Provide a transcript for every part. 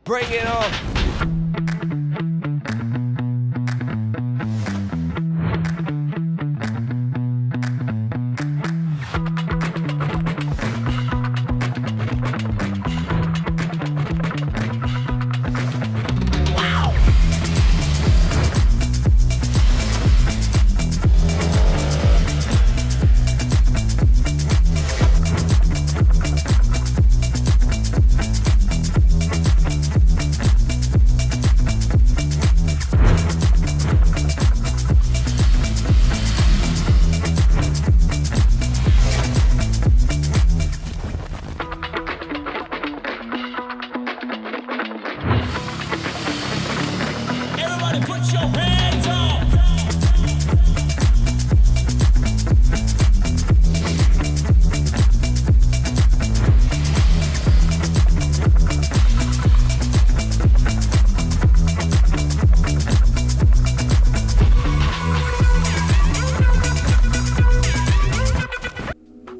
Bring it on! Put your hands up!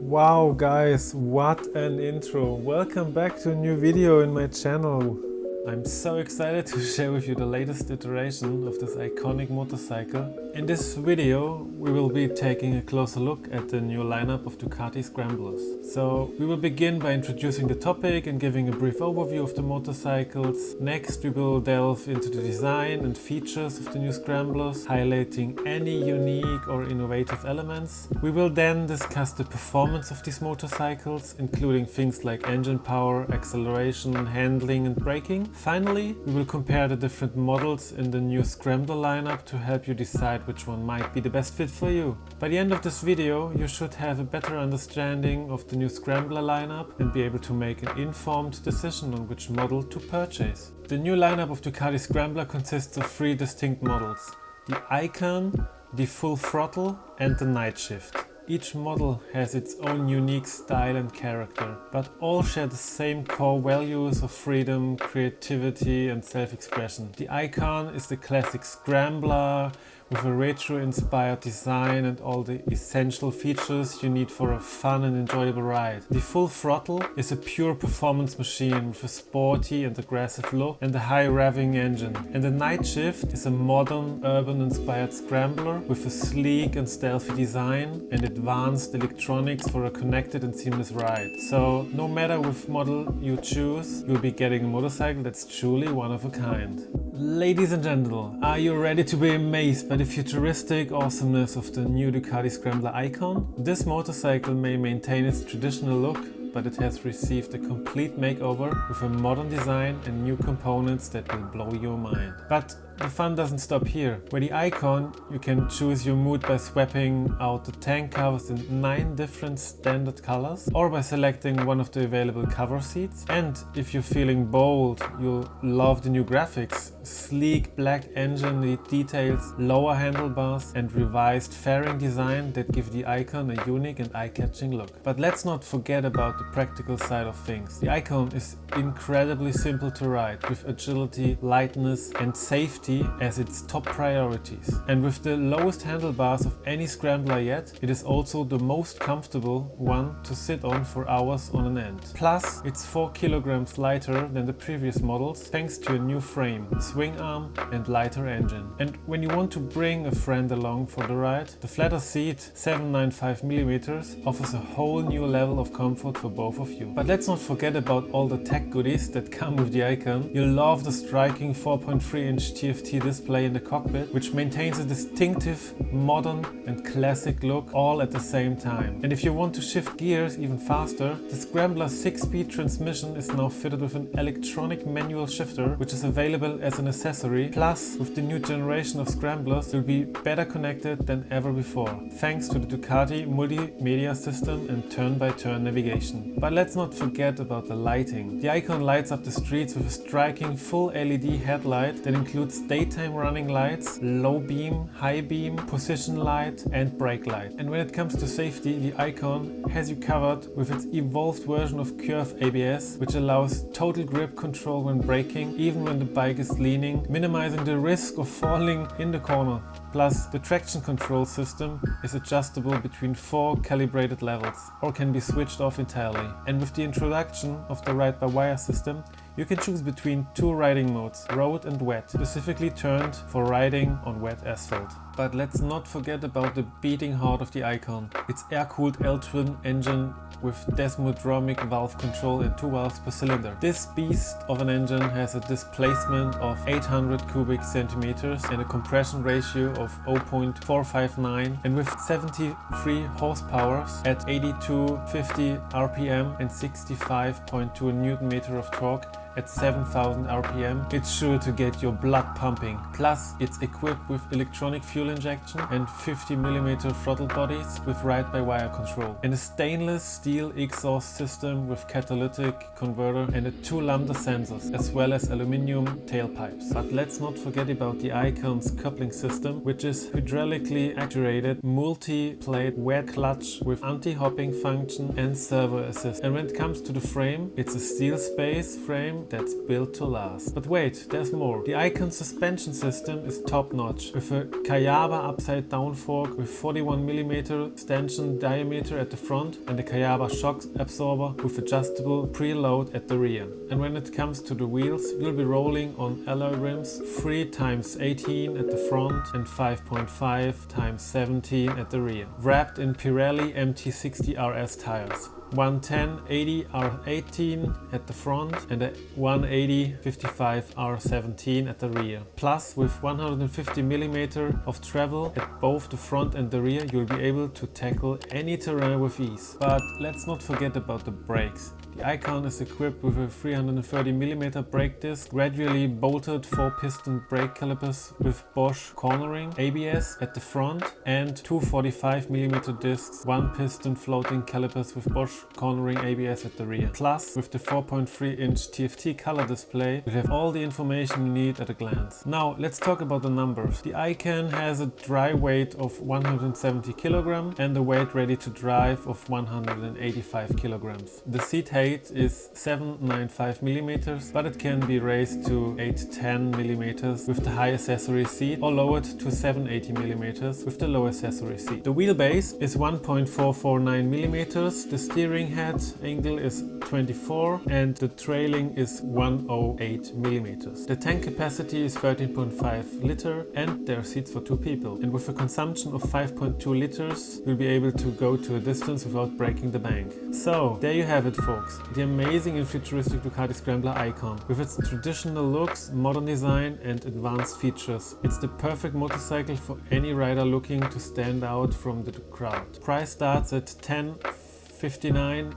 Wow guys, what an intro! Welcome back to a new video in my channel. I'm so excited to share with you the latest iteration of this iconic motorcycle. In this video we will be taking a closer look at the new lineup of Ducati Scramblers. So we will begin by introducing the topic and giving a brief overview of the motorcycles. Next we will delve into the design and features of the new Scramblers, highlighting any unique or innovative elements. We will then discuss the performance of these motorcycles, including things like engine power, acceleration, handling and braking. Finally, we will compare the different models in the new Scrambler lineup to help you decide which one might be the best fit for you. By the end of this video, you should have a better understanding of the new Scrambler lineup and be able to make an informed decision on which model to purchase. The new lineup of Ducati Scrambler consists of 3 distinct models: the Icon, the Full Throttle and the Nightshift. Each model has its own unique style and character, but all share the same core values of freedom, creativity and self-expression. The Icon is the classic Scrambler with a retro-inspired design and all the essential features you need for a fun and enjoyable ride. The Full Throttle is a pure performance machine with a sporty and aggressive look and a high revving engine. And the Nightshift is a modern, urban-inspired scrambler with a sleek and stealthy design and advanced electronics for a connected and seamless ride. So no matter which model you choose, you'll be getting a motorcycle that's truly one of a kind. Ladies and gentlemen, are you ready to be amazed by the futuristic awesomeness of the new Ducati Scrambler Icon? This motorcycle may maintain its traditional look, but it has received a complete makeover with a modern design and new components that will blow your mind. But the fun doesn't stop here. With the Icon, you can choose your mood by swapping out the tank covers in 9 different standard colors or by selecting one of the available cover seats. And if you're feeling bold, you'll love the new graphics. Sleek black engine with details, lower handlebars and revised fairing design that give the Icon a unique and eye-catching look. But let's not forget about the practical side of things. The Icon is incredibly simple to ride, with agility, lightness and safety as its top priorities. And with the lowest handlebars of any Scrambler yet, it is also the most comfortable one to sit on for hours on an end. Plus, it's 4 kilograms lighter than the previous models thanks to a new frame, swing arm and lighter engine. And when you want to bring a friend along for the ride, the flatter seat 795mm offers a whole new level of comfort for both of you. But let's not forget about all the tech goodies that come with the Icon. You'll love the striking 4.3-inch TFT display in the cockpit, which maintains a distinctive, modern and classic look all at the same time. And if you want to shift gears even faster, the Scrambler 6-speed transmission is now fitted with an electronic manual shifter, which is available as an accessory. Plus, with the new generation of Scramblers, you'll be better connected than ever before, thanks to the Ducati multimedia system and turn-by-turn navigation. But let's not forget about the lighting. The Icon lights up the streets with a striking full LED headlight that includes daytime running lights, low beam, high beam, position light and brake light. And when it comes to safety, the Icon has you covered with its evolved version of Curve ABS, which allows total grip control when braking, even when the bike is leaning, minimizing the risk of falling in the corner. Plus, the traction control system is adjustable between 4 calibrated levels or can be switched off entirely. And with the introduction of the ride-by-wire system, You can choose between two riding modes, road and wet, specifically turned for riding on wet asphalt. But let's not forget about the beating heart of the Icon. Its air-cooled L-twin engine with desmodromic valve control and 2 valves per cylinder. This beast of an engine has a displacement of 800 cubic centimeters and a compression ratio of 0.459, and with 73 horsepower at 8250 RPM and 65.2 Newton meter of torque at 7000 RPM, it's sure to get your blood pumping. Plus, it's equipped with electronic fuel injection and 50mm throttle bodies with ride-by-wire control, and a stainless steel exhaust system with catalytic converter and 2 lambda sensors, as well as aluminium tailpipes. But let's not forget about the Icon's coupling system, which is hydraulically actuated multi-plate wet clutch with anti-hopping function and servo assist. And when it comes to the frame, it's a steel space frame that's built to last. But wait, there's more. The Icon suspension system is top-notch, with a Kayaba upside down fork with 41mm stanchion diameter at the front and a Kayaba shock absorber with adjustable preload at the rear. And when it comes to the wheels, you'll be rolling on alloy rims 3x18 at the front and 5.5x17 at the rear, wrapped in Pirelli MT60 RS tires. 110/80 R18 at the front and a 180/55 R17 at the rear. Plus, with 150mm of travel at both the front and the rear, you'll be able to tackle any terrain with ease. But let's not forget about the brakes. The Icon is equipped with a 330mm brake disc, gradually bolted 4-piston brake calipers with Bosch cornering ABS at the front, and 2 45mm discs, 1-piston floating calipers with Bosch cornering ABS at the rear. Plus, with the 4.3-inch TFT color display, you have all the information you need at a glance. Now, let's talk about the numbers. The Icon has a dry weight of 170 kg and a weight ready to drive of 185 kg. The seat height is 795mm, but it can be raised to 810mm with the high accessory seat, or lowered to 780mm with the low accessory seat. The wheelbase is 1.449mm, the steering head angle is 24 and the trailing is 108mm. The tank capacity is 13.5 liter and there are seats for 2 people. And with a consumption of 5.2 liters, you'll be able to go to a distance without breaking the bank. So, there you have it, folks. The amazing and futuristic Ducati Scrambler Icon. With its traditional looks, modern design and advanced features. It's the perfect motorcycle for any rider looking to stand out from the crowd. Price starts at €10.59.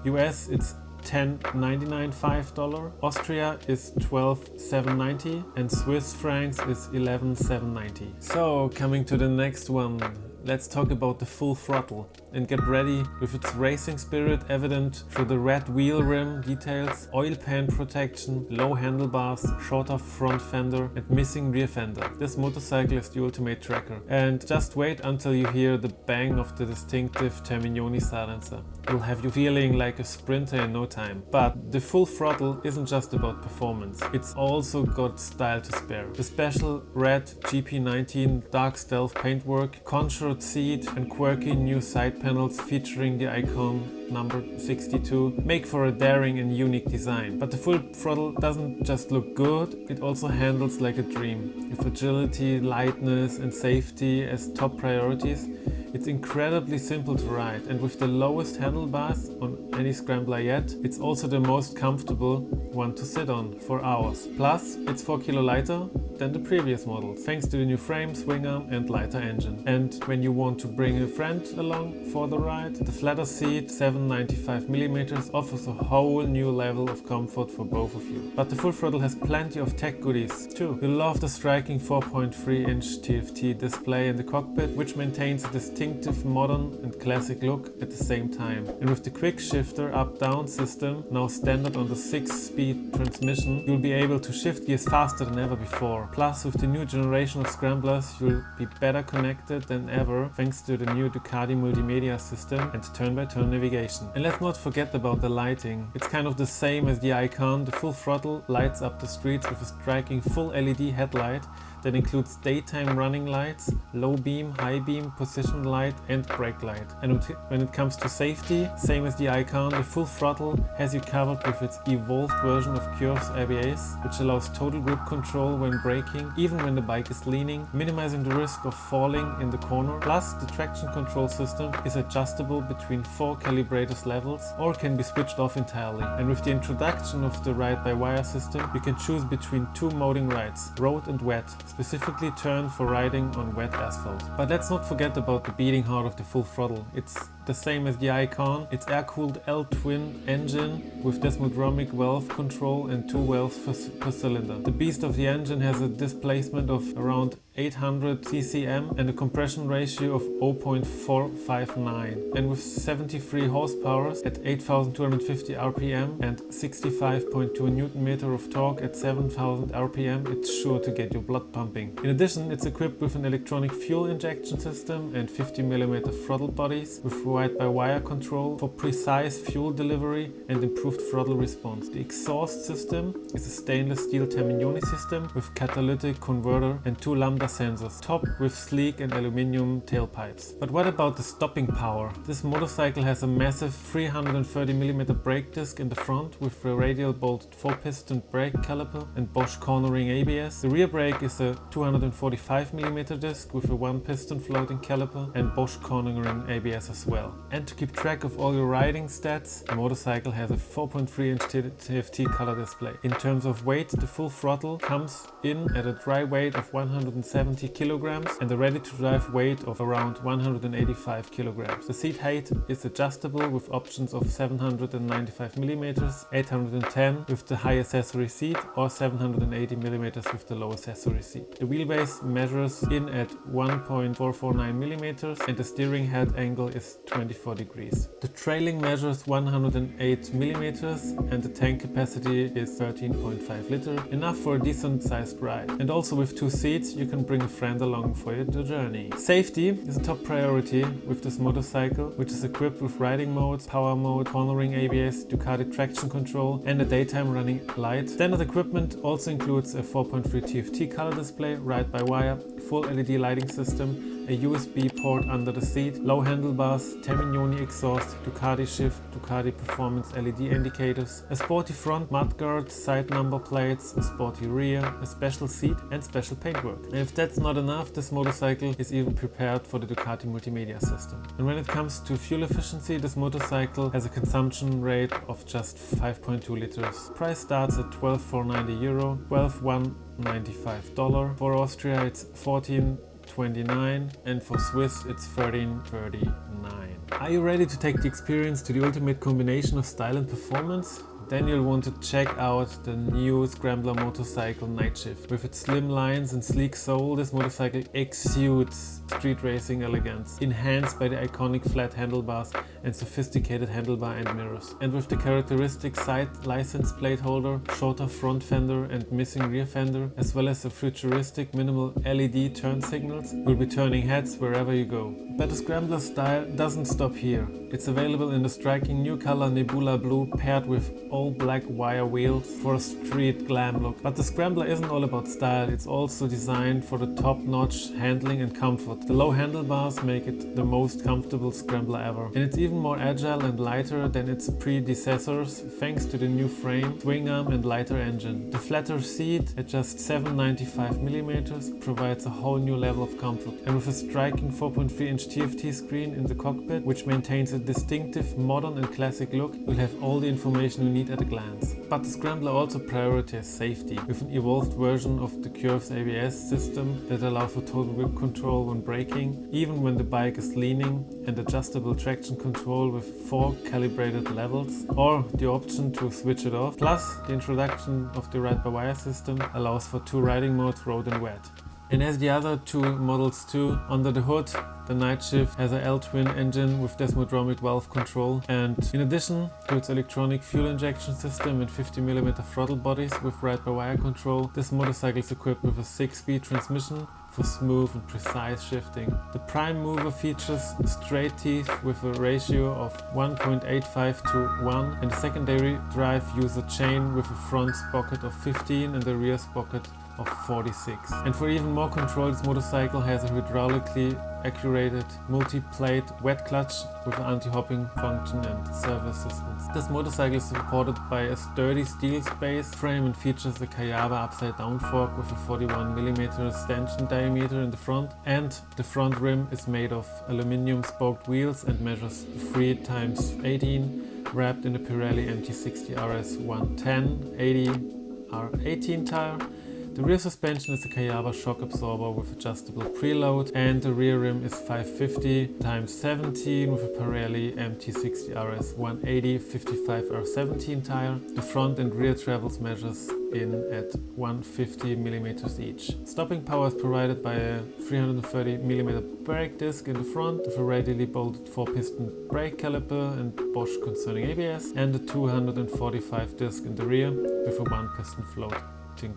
US it's $10.99 $5. Austria is $12.790 and Swiss francs is $11.790. So, coming to the next one. Let's talk about the full throttle and get ready with its racing spirit evident through the red wheel rim details, oil pan protection, low handlebars, shorter front fender and missing rear fender. This motorcycle is the ultimate tracker. And just wait until you hear the bang of the distinctive Terminioni silencer. It'll have you feeling like a sprinter in no time. But the full throttle isn't just about performance, it's also got style to spare. The special red GP19 dark stealth paintwork, contoured seat and quirky new side panels featuring the Icon number 62 make for a daring and unique design. But the full throttle doesn't just look good, it also handles like a dream. With agility, lightness and safety as top priorities, it's incredibly simple to ride, and with the lowest handlebars on any Scrambler yet, it's also the most comfortable one to sit on for hours. Plus, it's 4 kg lighter than the previous model, thanks to the new frame, swing arm and lighter engine. And when you want to bring a friend along for the ride, the flatter seat 795mm offers a whole new level of comfort for both of you. But the full throttle has plenty of tech goodies too. You'll love the striking 4.3-inch TFT display in the cockpit, which maintains a distinctive modern and classic look at the same time. And with the quick shifter up-down system now standard on the 6-speed transmission, you'll be able to shift gears faster than ever before. Plus, with the new generation of Scramblers, you'll be better connected than ever thanks to the new Ducati multimedia system and turn-by-turn navigation. And let's not forget about the lighting. It's kind of the same as the Icon. The full throttle lights up the streets with a striking full LED headlight that includes daytime running lights, low beam, high beam, position light and brake light. And when it comes to safety, same as the Icon, the full throttle has you covered with its evolved version of Curve's ABS, which allows total grip control when braking, even when the bike is leaning, minimizing the risk of falling in the corner. Plus, the traction control system is adjustable between 4 calibrators levels or can be switched off entirely. And with the introduction of the ride-by-wire system, you can choose between 2 moding rides, road and wet, specifically turned for riding on wet asphalt. But let's not forget about the beating heart of the full throttle. It's the same as the Icon. It's air-cooled L-twin engine with desmodromic valve control and 2 valves per cylinder. The beast of the engine has a displacement of around 800 ccm and a compression ratio of 0.459, and with 73 horsepower at 8,250 rpm and 65.2 Nm of torque at 7,000 rpm, it's sure to get your blood pumping. In addition, it's equipped with an electronic fuel injection system and 50mm throttle bodies with ride-by-wire control for precise fuel delivery and improved throttle response. The exhaust system is a stainless steel Tamignoni system with catalytic converter and 2 lambda sensors, topped with sleek and aluminium tailpipes. But what about the stopping power? This motorcycle has a massive 330mm brake disc in the front with a radial bolted 4-piston brake caliper and Bosch cornering ABS. The rear brake is a 245mm disc with a 1-piston floating caliper and Bosch cornering ABS as well. And to keep track of all your riding stats, the motorcycle has a 4.3-inch TFT color display. In terms of weight, the full throttle comes in at a dry weight of 170 kilograms and a ready-to-drive weight of around 185 kilograms. The seat height is adjustable with options of 795mm, 810 with the high accessory seat or 780mm with the low accessory seat. The wheelbase measures in at 1.449mm and the steering head angle is 24 degrees. The trailing measures 108mm and the tank capacity is 13.5 liters, enough for a decent sized ride. And also with 2 seats you can bring a friend along for your journey. Safety is a top priority with this motorcycle, which is equipped with riding modes, power mode, cornering ABS, Ducati traction control and a daytime running light. Standard equipment also includes a 4.3 TFT color display, ride-by-wire, full LED lighting system, a USB port under the seat, low handlebars, Tamignoni exhaust, Ducati shift, Ducati performance LED indicators, a sporty front mudguard, side number plates, a sporty rear, a special seat and special paintwork. And if that's not enough, this motorcycle is even prepared for the Ducati multimedia system. And when it comes to fuel efficiency, this motorcycle has a consumption rate of just 5.2 liters. Price starts at €12,490, $12,195. For Austria it's 14.29 and for Swiss it's 13.39. Are you ready to take the experience to the ultimate combination of style and performance? Then you'll want to check out the new Scrambler motorcycle Nightshift. With its slim lines and sleek sole, this motorcycle exudes street racing elegance, enhanced by the iconic flat handlebars and sophisticated handlebar end mirrors. And with the characteristic side license plate holder, shorter front fender and missing rear fender, as well as the futuristic minimal LED turn signals, you'll be turning heads wherever you go. But the Scrambler style doesn't stop here. It's available in the striking new color Nebula Blue paired with all black wire wheels for a street glam look. But the Scrambler isn't all about style, it's also designed for the top-notch handling and comfort. The low handlebars make it the most comfortable Scrambler ever. And it's even more agile and lighter than its predecessors thanks to the new frame, swing arm and lighter engine. The flatter seat at just 795mm provides a whole new level of comfort. And with a striking 4.3-inch TFT screen in the cockpit, which maintains a distinctive modern and classic look, you'll have all the information you need at a glance. But the Scrambler also prioritizes safety with an evolved version of the Curve's ABS system that allows for total grip control when braking, even when the bike is leaning, and adjustable traction control with 4 calibrated levels, or the option to switch it off. Plus, the introduction of the ride-by-wire system allows for 2 riding modes, road and wet. And as the other 2 models too, under the hood the Nightshift has a L-twin engine with desmodromic valve control, and in addition to its electronic fuel injection system and 50mm throttle bodies with ride-by-wire control, this motorcycle is equipped with a 6-speed transmission for smooth and precise shifting. The prime mover features straight teeth with a ratio of 1.85 to 1, and the secondary drive uses a chain with a front sprocket of 15 and a rear sprocket of 46. And for even more control, this motorcycle has a hydraulically accurate multi-plate wet clutch with an anti-hopping function and servo assistance. This motorcycle is supported by a sturdy steel space frame and features a Kayaba upside down fork with a 41mm stanchion diameter in the front, and the front rim is made of aluminum spoked wheels and measures 3x18, wrapped in a Pirelli MT60 RS 110 80 R18 tire. The rear suspension is a Kayaba shock absorber with adjustable preload, and the rear rim is 550x17 with a Pirelli MT60 RS 180 55R17 tire. The front and rear travels measures in at 150mm each. Stopping power is provided by a 330mm brake disc in the front with a radially bolted 4-piston brake caliper and Bosch concerning ABS, and a 245 disc in the rear with a 1-piston float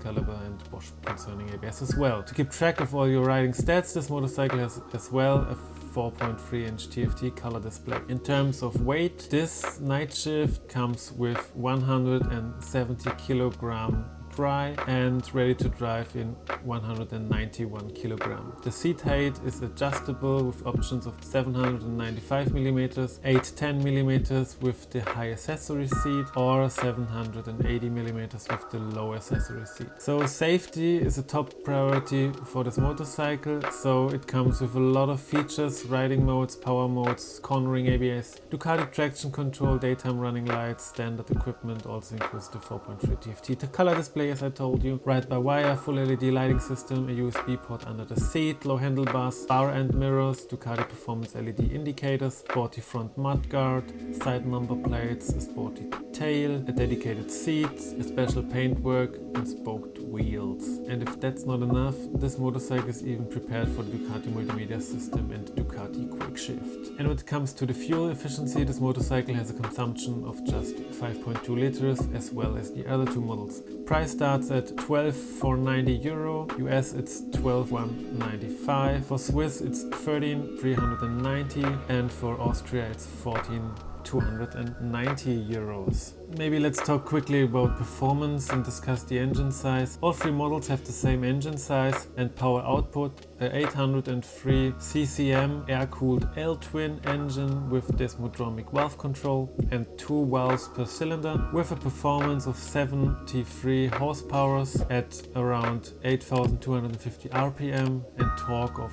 caliber and Bosch concerning ABS as well. To keep track of all your riding stats, this motorcycle has as well a 4.3-inch TFT color display. In terms of weight, this Nightshift comes with 170 kg dry and ready to drive in 191 kg. The seat height is adjustable with options of 795mm, 810mm with the high accessory seat, or 780mm with the low accessory seat. So safety is a top priority for this motorcycle, so it comes with a lot of features: riding modes, power modes, cornering ABS, Ducati traction control, daytime running lights, standard equipment also includes the 4.3 TFT. The color display, as I told you, ride-by-wire, full LED lighting system, a USB port under the seat, low handlebars, bar end mirrors, Ducati performance LED indicators, sporty front mudguard, side number plates, a sporty tail, a dedicated seat, a special paintwork and spoked wheels. And if that's not enough, this motorcycle is even prepared for the Ducati multimedia system and Ducati quick shift. And when it comes to the fuel efficiency, this motorcycle has a consumption of just 5.2 liters as well as the other two models. Price starts at 12,490 euro, US it's 12,195, for Swiss it's 13,390, and for Austria it's 14,290 euros. Maybe let's talk quickly about performance and discuss the engine size. All three models have the same engine size and power output: a 803 CCM air-cooled L-twin engine with desmodromic valve control and 2 valves per cylinder, with a performance of 73 horsepower at around 8,250 RPM and torque of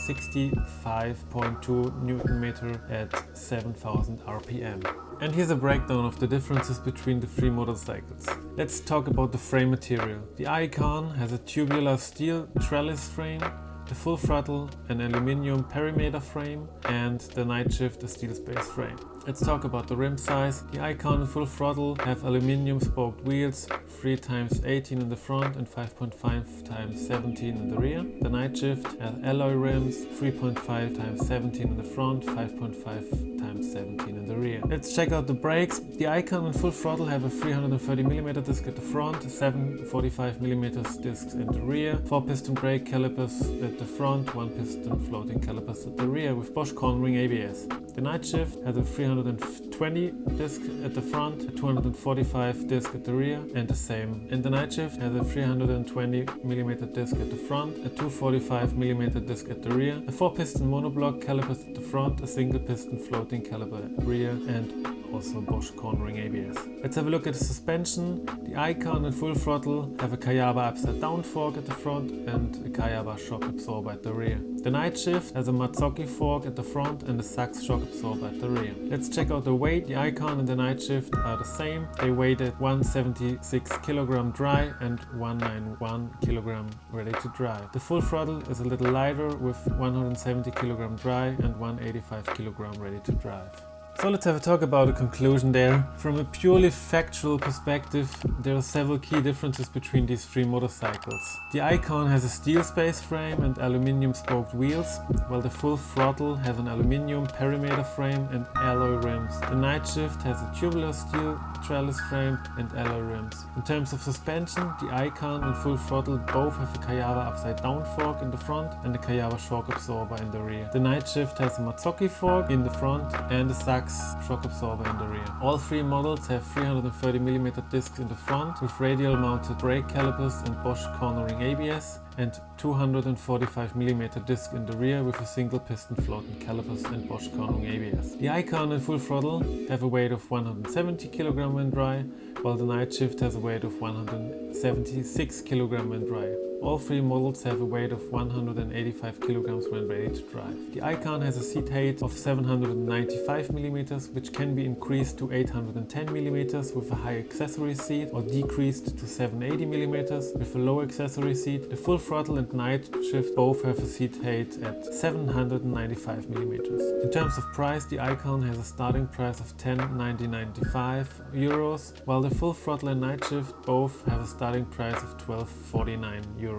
65.2 Nm at 7,000 RPM. And here's a breakdown of the differences between the three motorcycles. Let's talk about the frame material. The Icon has a tubular steel trellis frame, the Full Throttle an aluminium perimeter frame, and the Nightshift a steel space frame. Let's talk about the rim size. The Icon and Full Throttle have aluminium spoked wheels, 3x18 in the front and 5.5x17 in the rear. The Nightshift has alloy rims, 3.5x17 in the front, 5.5x17 in the rear. Let's check out the brakes. The Icon and Full Throttle have a 330mm disc at the front, 745mm discs in the rear, 4-piston brake calipers at the front, 1-piston floating calipers at the rear with Bosch cornering ABS. The Nightshift has a 320 disc at the front, a 245 disc at the rear, and the same. And the Nightshift has a 320mm disc at the front, a 245mm disc at the rear, a 4-piston monoblock calipers at the front, a single-piston floating caliper at the rear, and also Bosch cornering ABS. Let's have a look at the suspension. The Icon and Full Throttle have a Kayaba upside down fork at the front and a Kayaba shock absorber at the rear. The Nightshift has a Mazzocchi fork at the front and a Sachs shock absorber at the rear. Let's check out the weight. The Icon and the Nightshift are the same. They weigh at 176 kg dry and 191 kg ready to drive. The Full Throttle is a little lighter with 170 kg dry and 185 kg ready to drive. So let's have a talk about a conclusion there. From a purely factual perspective, there are several key differences between these three motorcycles. The Icon has a steel space frame and aluminium spoked wheels, while the Full Throttle has an aluminium perimeter frame and alloy rims. The Nightshift has a tubular steel trellis frame and alloy rims. In terms of suspension, the Icon and Full Throttle both have a Kayaba upside down fork in the front and a Kayaba shock absorber in the rear. The Nightshift has a Mazzocchi fork in the front and a Sachs shock absorber in the rear. All three models have 330mm discs in the front with radial mounted brake calipers and Bosch cornering ABS, and 245mm disc in the rear with a single piston float and calipers and Bosch Cornung ABS. The Icon and Full Throttle have a weight of 170 kg when dry, while the Nightshift has a weight of 176 kg when dry. All three models have a weight of 185 kg when ready to drive. The Icon has a seat height of 795mm, which can be increased to 810mm with a high accessory seat or decreased to 780mm with a low accessory seat. The Full Throttle and Nightshift both have a seat height at 795mm. In terms of price, the Icon has a starting price of €10,995, while the Full Throttle and Nightshift both have a starting price of €1249.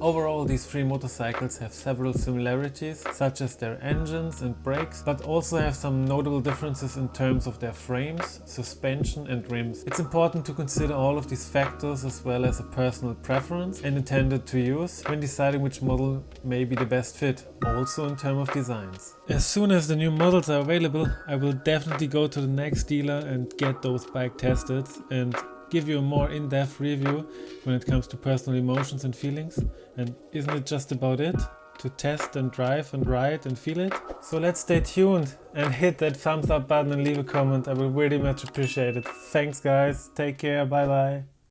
Overall, these three motorcycles have several similarities, such as their engines and brakes, but also have some notable differences in terms of their frames, suspension and rims. It's important to consider all of these factors as well as a personal preference and intended to use when deciding which model may be the best fit, also in terms of designs. As soon as the new models are available, I will definitely go to the next dealer and get those bikes tested and give you a more in-depth review when it comes to personal emotions and feelings. And isn't it just about it? To test and drive and ride and feel it? So let's stay tuned and hit that thumbs up button and leave a comment. I will really much appreciate it. Thanks guys, take care, bye bye.